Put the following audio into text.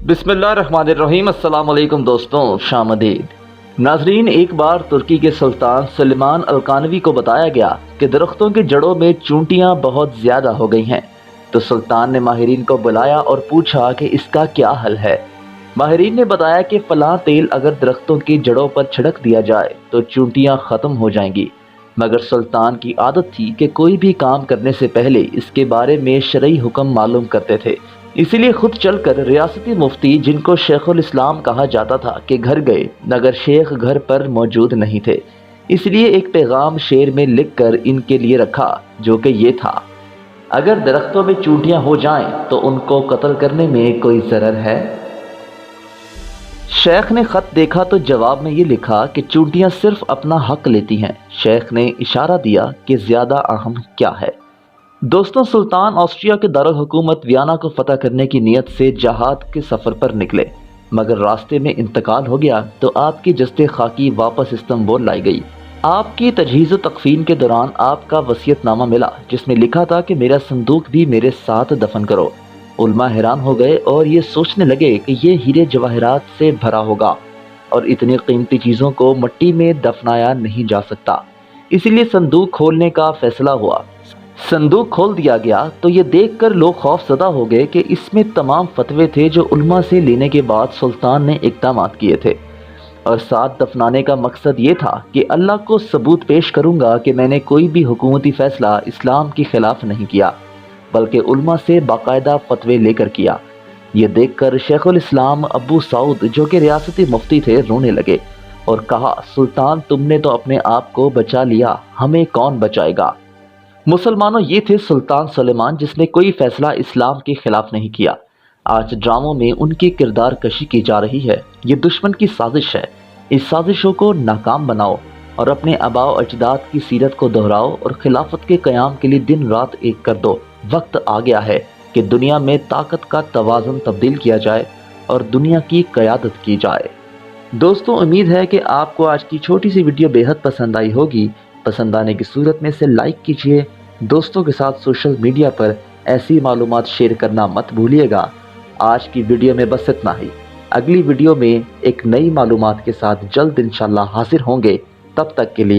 बिस्मिल्लाहिर्रहमानिर्रहीम। अस्सलाम वालेकुम दोस्तों, शामदीद। नाजरीन, एक बार तुर्की के सुल्तान सुलेमान अल-कानवी को बताया गया कि दरख्तों की जड़ों में चूंटियां बहुत ज़्यादा हो गई हैं। तो सुल्तान ने माहिरीन को बुलाया और पूछा कि इसका क्या हल है। माहिरीन ने बताया कि फलां तेल अगर दरख्तों की जड़ों पर छिड़क दिया जाए तो चूंटियां ख़त्म हो जाएंगी। मगर सुल्तान की आदत थी कि कोई भी काम करने से पहले इसके बारे में शरई हुक्म मालूम करते थे। इसीलिए खुद चलकर रियासती मुफ्ती, जिनको शेखुल इस्लाम कहा जाता था, के घर गए, मगर शेख घर पर मौजूद नहीं थे। इसलिए एक पैगाम शेर में लिखकर इनके लिए रखा, जो कि ये था: अगर दरख्तों में चूंटियां हो जाएं तो उनको कत्ल करने में कोई ज़रर है। शेख ने खत देखा तो जवाब में ये लिखा कि चूंटियां सिर्फ अपना हक लेती हैं। शेख ने इशारा दिया कि ज़्यादा अहम क्या है। दोस्तों, सुल्तान ऑस्ट्रिया के दारुल हुकूमत वियना को फतह करने की नीयत से जहाद के सफ़र पर निकले, मगर रास्ते में इंतकाल हो गया तो आपकी जस्ते खाकी वापस इस्तांबुल लाई गई। आपकी तजहीज़ तकफीन के दौरान आपका वसीयतनामा मिला, जिसमें लिखा था कि मेरा संदूक भी मेरे साथ दफन करो। उल्मा हैरान हो गए और ये सोचने लगे कि ये हीरे जवाहरात से भरा होगा और इतनी कीमती चीज़ों को मिट्टी में दफनाया नहीं जा सकता। इसीलिए संदूक खोलने का फैसला हुआ। संदूक खोल दिया गया तो ये देखकर लोग खौफजदा हो गए कि इसमें तमाम फतवे थे जो उल्मा से लेने के बाद सुल्तान ने इक़दाम किए थे, और साथ दफनाने का मकसद ये था कि अल्लाह को सबूत पेश करूंगा कि मैंने कोई भी हुकूमती फैसला इस्लाम के खिलाफ नहीं किया, बल्कि उल्मा से बाकायदा फतवे लेकर किया। ये देखकर शेखुल इस्लाम अबू सऊद, जो कि रियासती मुफ्ती थे, रोने लगे और कहा, सुल्तान, तुमने तो अपने आप को बचा लिया, हमें कौन बचाएगा। मुसलमानों, ये थे सुल्तान सुलेमान, जिसने कोई फैसला इस्लाम के खिलाफ नहीं किया। आज ड्रामों में उनकी किरदार कशी की जा रही है। ये दुश्मन की साजिश है। इस साजिशों को नाकाम बनाओ और अपने आबाओ अजदाद की सीरत को दोहराओ और खिलाफत के क़याम के लिए दिन रात एक कर दो। वक्त आ गया है कि दुनिया में ताकत का तवाज़ुन तब्दील किया जाए और दुनिया की क़यादत की जाए। दोस्तों, उम्मीद है कि आपको आज की छोटी सी वीडियो बेहद पसंद आई होगी। पसंद आने की सूरत में इसे लाइक कीजिए। दोस्तों के साथ सोशल मीडिया पर ऐसी मालूमात शेयर करना मत भूलिएगा। आज की वीडियो में बस इतना ही। अगली वीडियो में एक नई मालूमात के साथ जल्द इंशाल्लाह हाजिर होंगे। तब तक के लिए